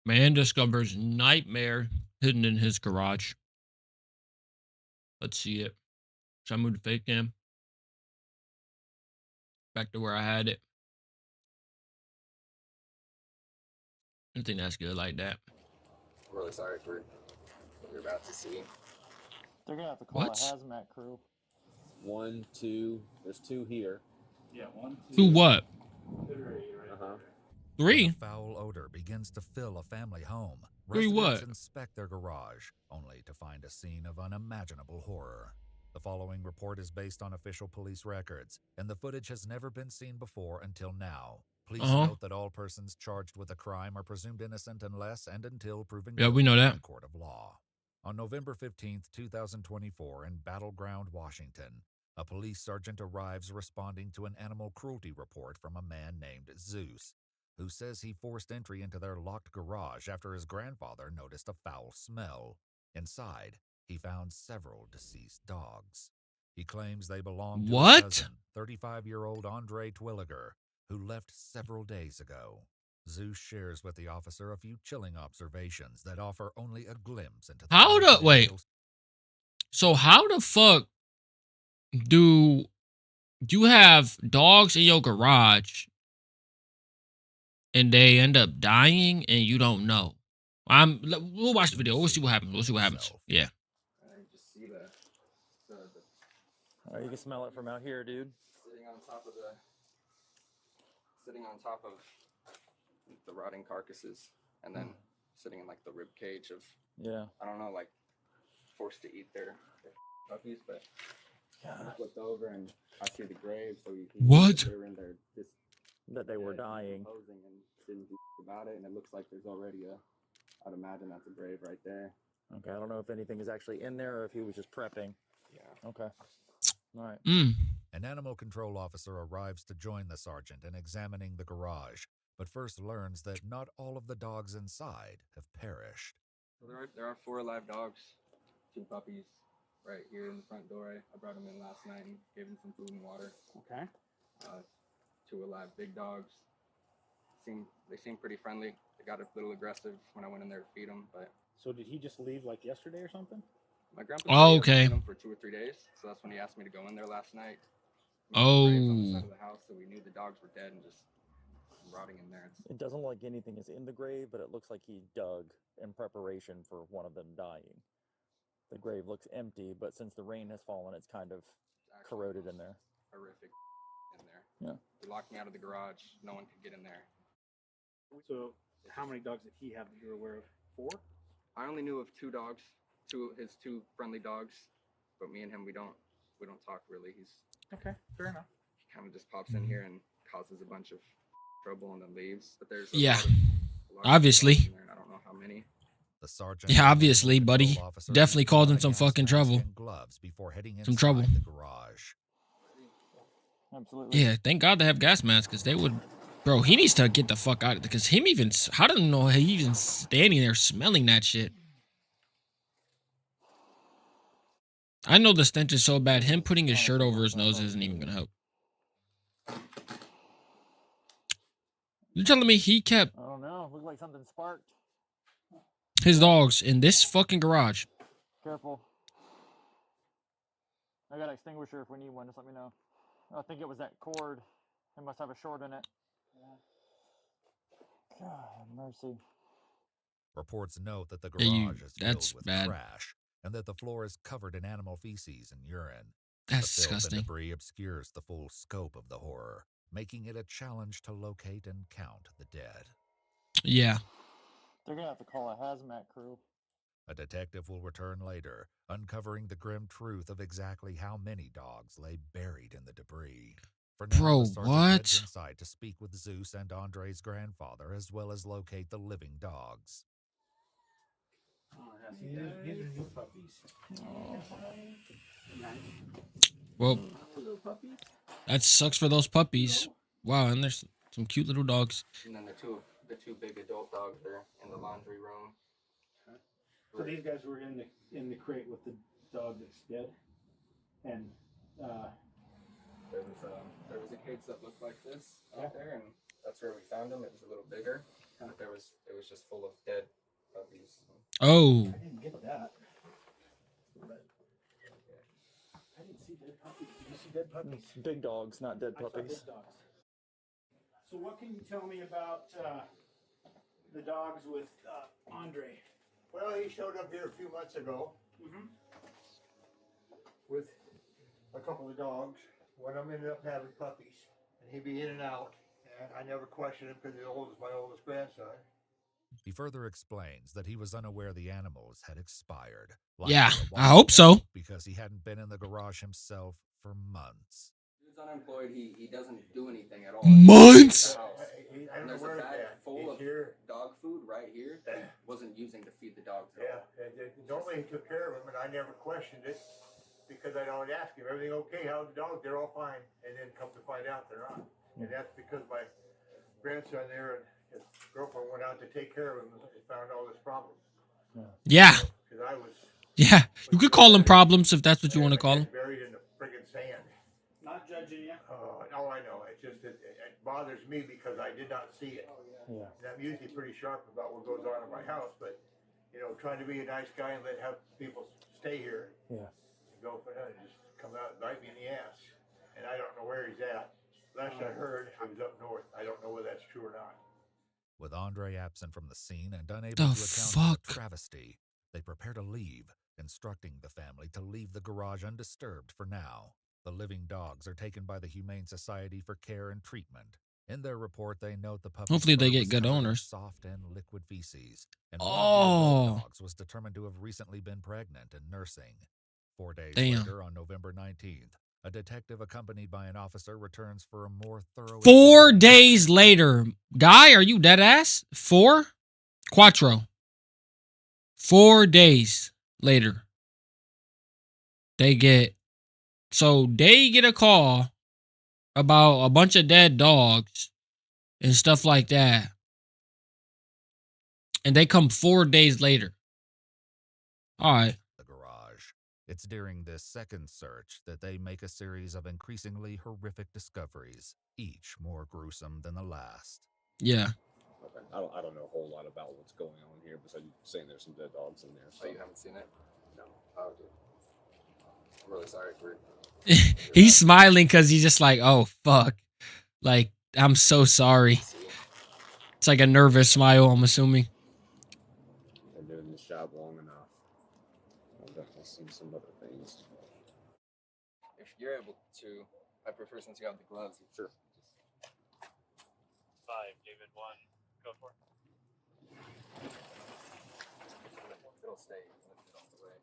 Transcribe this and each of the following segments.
Man discovers nightmare hidden in his garage. Let's see it. Should I move the fake cam? Back to where I had it. I think that's good like that. I'm really sorry for what you're about to see. They're gonna have to call a hazmat crew. 1, 2. There's 2 here. Yeah, 1, 2. To what? 3, right? 3? When a foul odor begins to fill a family home, 3 residents what? inspect their garage, only to find a scene of unimaginable horror. The following report is based on official police records, and the footage has never been seen before until now. Please note that all persons charged with a crime are presumed innocent unless and until proven guilty we know that. in a court of law. On November 15th, 2024, in Battleground, Washington, a police sergeant arrives responding to an animal cruelty report from a man named Zeus, who says he forced entry into their locked garage after his grandfather noticed a foul smell. Inside, he found several deceased dogs. He claims they belong to his cousin, 35-year-old Andre Twilliger, who left several days ago. Zeus shares with the officer a few chilling observations that offer only a glimpse into the wait. So how the fuck do you have dogs in your garage and they end up dying and you don't know? We'll watch the video. We'll see what happens. Yeah. Just see the Oh, you can smell it from out here, dude. sitting on top of the rotting carcasses, and then sitting in like the rib cage of I don't know, like forced to eat their puppies, but I flipped over and I see the grave, so he they were in there just that they were dying and didn't do about it, and it looks like there's already I'd imagine that's a grave right there. Okay, I don't know if anything is actually in there or if he was just prepping. Yeah. Okay. All right. An animal control officer arrives to join the sergeant in examining the garage, but first learns that not all of the dogs inside have perished. So there are 4 alive dogs, 2 puppies right here in the front door. I brought them in last night and gave them some food and water. Okay. 2 alive big dogs. They seem pretty friendly. They got a little aggressive when I went in there to feed them, but. So did he just leave like yesterday or something? My grandpa okay. them for 2 or 3 days, so that's when he asked me to go in there last night. Oh. On the side of the house, so we knew the dogs were dead and just rotting in there. It doesn't look like anything is in the grave, but it looks like he dug in preparation for one of them dying. The grave looks empty, but since the rain has fallen, it's kind of corroded in there. Horrific in there. Yeah. He locked me out of the garage. No one could get in there. So how many dogs did he have that you're aware of? 4? I only knew of 2 dogs, his 2 friendly dogs, but me and him we don't talk really. He's okay, fair enough. He kind of just pops in here and causes a bunch of trouble and then leaves. But there's a lot of obviously. In there, and I don't know how many. The sergeant, yeah, obviously, buddy, definitely causing some fucking trouble. Gloves before heading some trouble. The garage. Absolutely. Yeah, thank God they have gas masks because they would. Bro, he needs to get the fuck out of it because I don't know how he even standing there smelling that shit. I know the stench is so bad. Him putting his shirt over his nose isn't even gonna help. You're telling me he kept I don't know. Looked like something sparked. his dogs in this fucking garage? Careful. I got an extinguisher if we need one. Just let me know. I think it was that cord. It must have a short in it. God, mercy. Reports note that the garage is filled with bad. trash and that the floor is covered in animal feces and urine. That's the filth disgusting. And debris obscures the full scope of the horror, making it a challenge to locate and count the dead. Yeah. They're going to have to call a hazmat crew. A detective will return later, uncovering the grim truth of exactly how many dogs lay buried in the debris. For now, bro, the sergeant what? heads inside to speak with Zeus and Andre's grandfather, as well as locate the living dogs. Oh, these are new puppies. Oh. Well, that sucks for those puppies. Wow, and there's some cute little dogs. And then the two big adult dogs are in the laundry room. So these guys were in the crate with the dog that's dead, and there was a cage that looked like this out there, and that's where we found him. It was a little bigger. But it was just full of dead puppies. Oh. I didn't get that. But I didn't see dead puppies. Did you see dead puppies? Big dogs, not dead I saw puppies. dead dogs. So what can you tell me about the dogs with Andre? Well, he showed up here a few months ago with a couple of dogs. One of them ended up having puppies, and he'd be in and out. And I never questioned him because he's my oldest grandson. He further explains that he was unaware the animals had expired. Yeah, I hope so. Because he hadn't been in the garage himself for months. He's unemployed. He doesn't do anything at all. Months? I don't And there's know a where bag full of here. dog food right here that he wasn't using to feed the dogs at all. Normally he took care of them, and I never questioned it because I'd always ask him, everything okay? How's the dog? They're all fine. And then come to find out they're not. And that's because my grandson there and his girlfriend went out to take care of him and found all this problem. Yeah. Because I was... Yeah. You could call them problems if that's what you want to call them. Buried in the friggin' sand. Not judging you. Oh, I know. It's just it bothers me because I did not see it. Yeah. And I'm usually pretty sharp about what goes on in my house, but trying to be a nice guy and have people stay here. Yeah. And go for that, just come out and bite me in the ass. And I don't know where he's at. Last I heard, he was up north. I don't know whether that's true or not. With Andre absent from the scene and unable The to account for fuck? the travesty, they prepare to leave, instructing the family to leave the garage undisturbed for now. The living dogs are taken by the Humane Society for care and treatment. In their report, they note the puppies' Hopefully they fur get was good covered in owners. soft and liquid feces, and Oh. one of the adult dogs was determined to have recently been pregnant and nursing. 4 days Damn. later, on November 19th, a detective accompanied by an officer returns for a more thorough... 4 days later. Guy, are you dead ass? 4? Quattro. 4 days later. They get a call about a bunch of dead dogs and stuff like that. And they come 4 days later. All right. The garage. It's during this second search that they make a series of increasingly horrific discoveries, each more gruesome than the last. Yeah. Okay. I don't know a whole lot about what's going on here, besides you saying there's some dead dogs in there. So. Oh, you haven't seen it? No. Oh, dude. I'm really sorry for... He's smiling because he's just like, oh, fuck. Like, I'm so sorry. It's like a nervous smile, I'm assuming. Been doing this job long enough. I've definitely seen some other things. If you're able to, I prefer since you have the gloves. Sure. 5, David 1, go for it. It'll stay lifted off the way.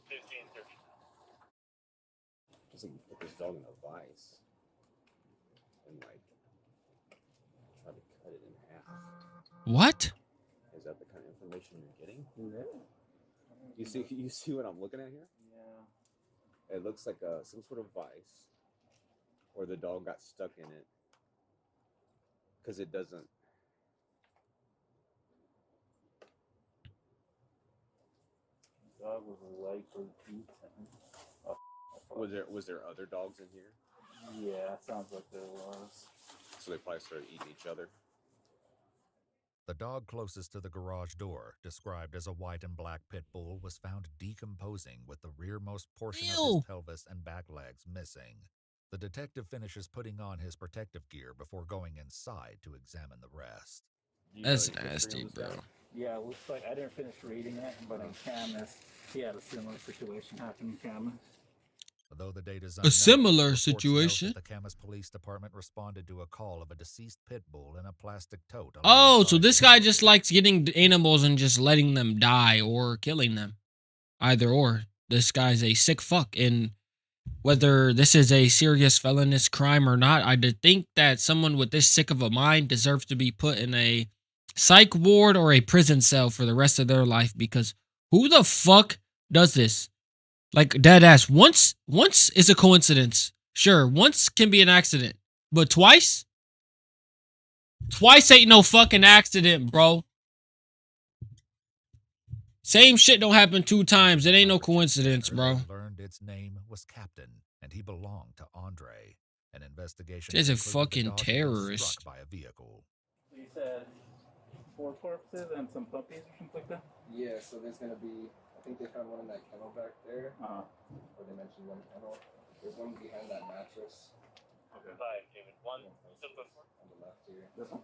15, 30. Just like put this dog in a vice and like try to cut it in half. What? Is that the kind of information you're getting? Yeah. You see what I'm looking at here? Yeah. It looks like some sort of vice, or the dog got stuck in it because it doesn't. Dog was likely eaten. Was there other dogs in here? Yeah, sounds like there was. So they probably started eating each other. The dog closest to the garage door, described as a white and black pit bull, was found decomposing with the rearmost portion of Ew. his pelvis and back legs missing. The detective finishes putting on his protective gear before going inside to examine the rest. That's nasty, bro. Yeah, it looks like I didn't finish reading it, but in Camas, he had a similar situation happen in Camas. Though the date is A unknown, similar reports note situation. that the Camas Police Department responded to a call of a deceased pit bull in a plastic tote. Oh, so alongside this guy just likes getting animals and just letting them die or killing them. Either or. This guy's a sick fuck. And whether this is a serious felonious crime or not, I did think that someone with this sick of a mind deserves to be put in a psych ward or a prison cell for the rest of their life, because who the fuck does this? Like, dead ass. Once is a coincidence. Sure, once can be an accident. But twice? Twice ain't no fucking accident, bro. Same shit don't happen 2 times. It ain't no coincidence, bro. Learned its name was Captain, and he belonged to Andre. An investigation He's a concluded the fucking dog had been terrorist. struck by a vehicle. You said 4 corpses and some puppies or something like that? Yeah, so there's gonna be, I think they found one in that kennel back there. Or they mentioned one kennel. There's one behind that mattress. Okay. David. One. On the left here. This one?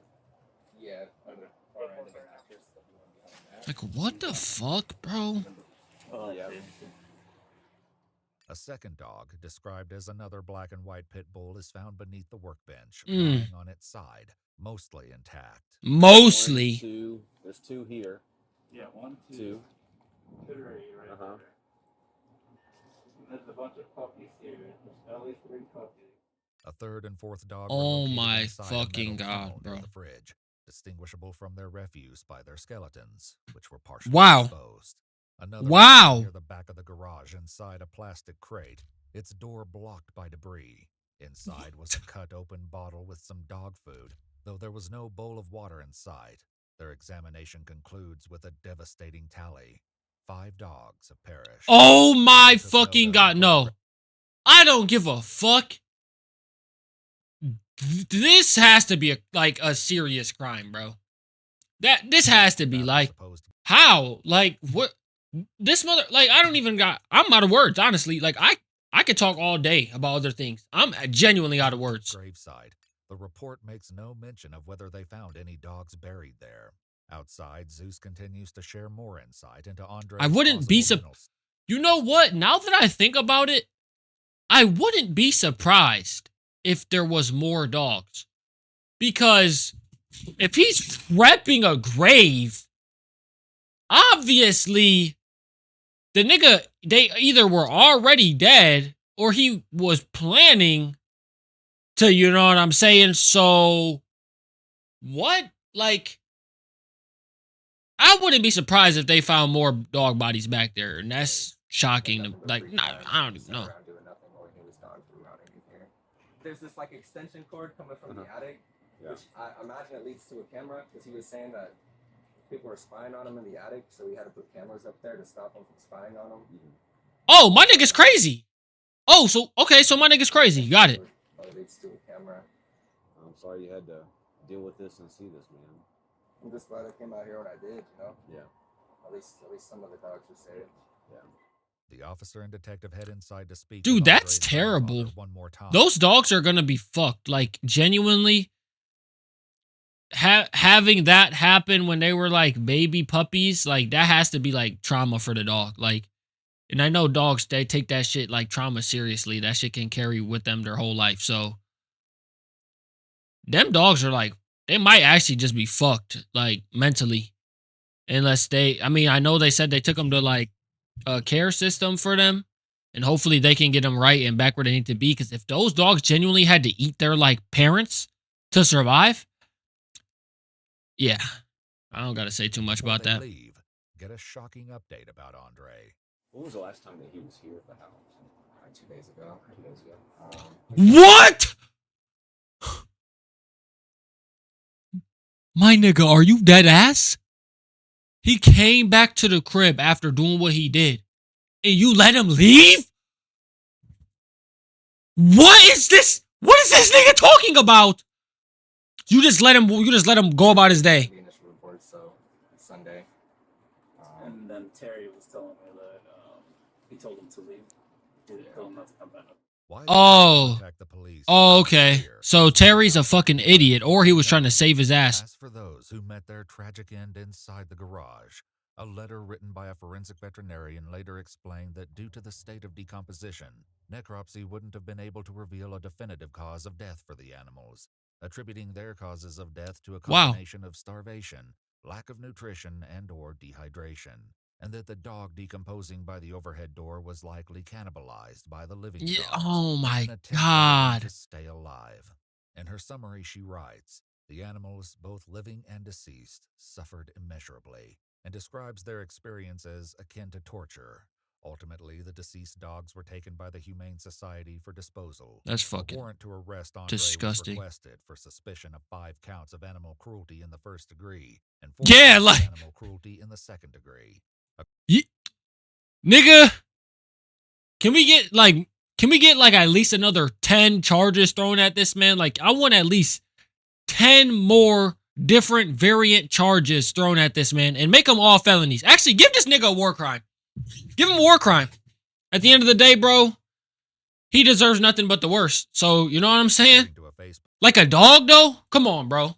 Yeah, on the far end of the mattress. There'll be one behind that. Like, what the fuck, bro? Oh, yeah. A second dog, described as another black and white pit bull, is found beneath the workbench, Mm. lying on its side, mostly intact. Mostly. 1, 2. There's 2 here. Yeah, 1, 2. 3 right Uh-huh. there. There's a bunch of puppies here. There's at least 3 puppies. A third and fourth dog Oh were located my inside a fucking metal God, tunnel bro. near the fridge, distinguishable from their refuse by their skeletons, which were partially Wow. exposed. Another Wow. was near the back of the garage inside a plastic crate, its door blocked by debris. Inside was a cut open bottle with some dog food, though there was no bowl of water in sight. Their examination concludes with a devastating tally. 5 dogs have perished. Oh my Took note fucking of God. the No. I don't give a fuck. This has to be a serious crime, bro. This has to be like, how? Like, what? This mother, like, I'm out of words, honestly. Like, I could talk all day about other things. I'm genuinely out of words. Graveside. The report makes no mention of whether they found any dogs buried there. Outside, Zeus continues to share more insight into Andre's I wouldn't be You know what? Now that I think about it, I wouldn't be surprised if there was more dogs. Because if he's prepping a grave, obviously the nigga, they either were already dead or he was planning to, you know what I'm saying? So, what? Like, I wouldn't be surprised if they found more dog bodies back there, and that's shocking. Like, nah, I don't even know. There's this like extension cord coming from the attic, which I imagine it leads to a camera, because he was saying that people were spying on him in the attic, so we had to put cameras up there to stop them from spying on him. Oh, my nigga's crazy. Oh, so my nigga's crazy. Got it. It leads to a camera. I'm sorry you had to deal with this and see this, man. I'm just glad I came out here when I did, you know? Yeah. At least some of the dogs were saved. Yeah. The officer and detective head inside to speak. Dude, with that's Andre's terrible. grandmother one more time. Those dogs are gonna be fucked. Like, genuinely, having that happen when they were like baby puppies, like, that has to be like trauma for the dog. Like, and I know dogs, they take that shit like trauma seriously. That shit can carry with them their whole life. So them dogs are like, they might actually just be fucked, like, mentally. Unless I know they said they took them to like a care system for them, and hopefully they can get them right and back where they need to be. Because if those dogs genuinely had to eat their like parents to survive, yeah, I don't gotta say too much Before about they that. leave, get a shocking update about Andre. When was the last time that he was here at the house? 2 days ago. 2 days ago. What? My nigga, are you dead ass? He came back to the crib after doing what he did, and you let him leave? What is this? What is this nigga talking about? You just let him go about his day. The initial report, so Sunday. And then Terry was telling me that he told him to leave. He told him not to come back. Why Oh. did they contact the police? Oh, okay. So Terry's a fucking idiot, or he was trying to save his ass. As for those who met their tragic end inside the garage, a letter written by a forensic veterinarian later explained that due to the state of decomposition, necropsy wouldn't have been able to reveal a definitive cause of death for the animals, attributing their causes of death to a combination of starvation, lack of nutrition, and/or dehydration, and that the dog decomposing by the overhead door was likely cannibalized by the living Yeah, dogs. oh in my an attempt to help them God. to stay alive. In her summary, she writes, the animals, both living and deceased, suffered immeasurably, and describes their experience as akin to torture. Ultimately, the deceased dogs were taken by the Humane Society for disposal. That's A fucking warrant to arrest Andre disgusting. was requested for suspicion of 5 counts of animal cruelty in the first degree, and 4 Yeah, counts like- of animal cruelty in the second degree. Nigga, can we get like at least another 10 charges thrown at this man? Like, I want at least 10 more different variant charges thrown at this man and make them all felonies. Actually, give this nigga a war crime. Give him a war crime. At the end of the day, bro, he deserves nothing but the worst. So, you know what I'm saying? Like a dog, though? Come on, bro.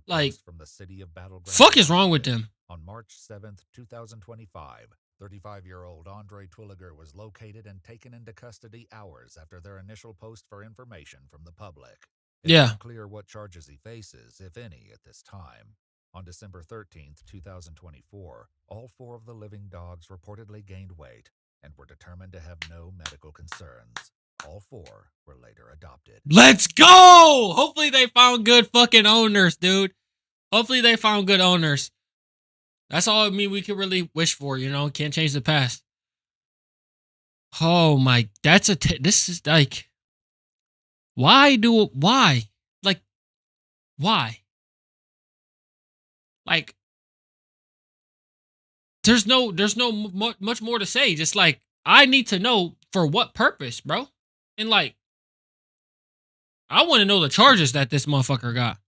Like, from the city of Battleground, fuck is wrong with them? On March 7th, 2025, 35-year-old Andre Twilliger was located and taken into custody hours after their initial post for information from the public. It's unclear what charges he faces, if any, at this time. On December 13th, 2024, all 4 of the living dogs reportedly gained weight and were determined to have no medical concerns. All 4 were later adopted. Let's go! Hopefully they found good fucking owners, dude. Hopefully they found good owners. That's all we could really wish for, you know? Can't change the past. Oh my, this is like, why? Like, why? Like, there's no much more to say. Just like, I need to know for what purpose, bro. And like, I want to know the charges that this motherfucker got.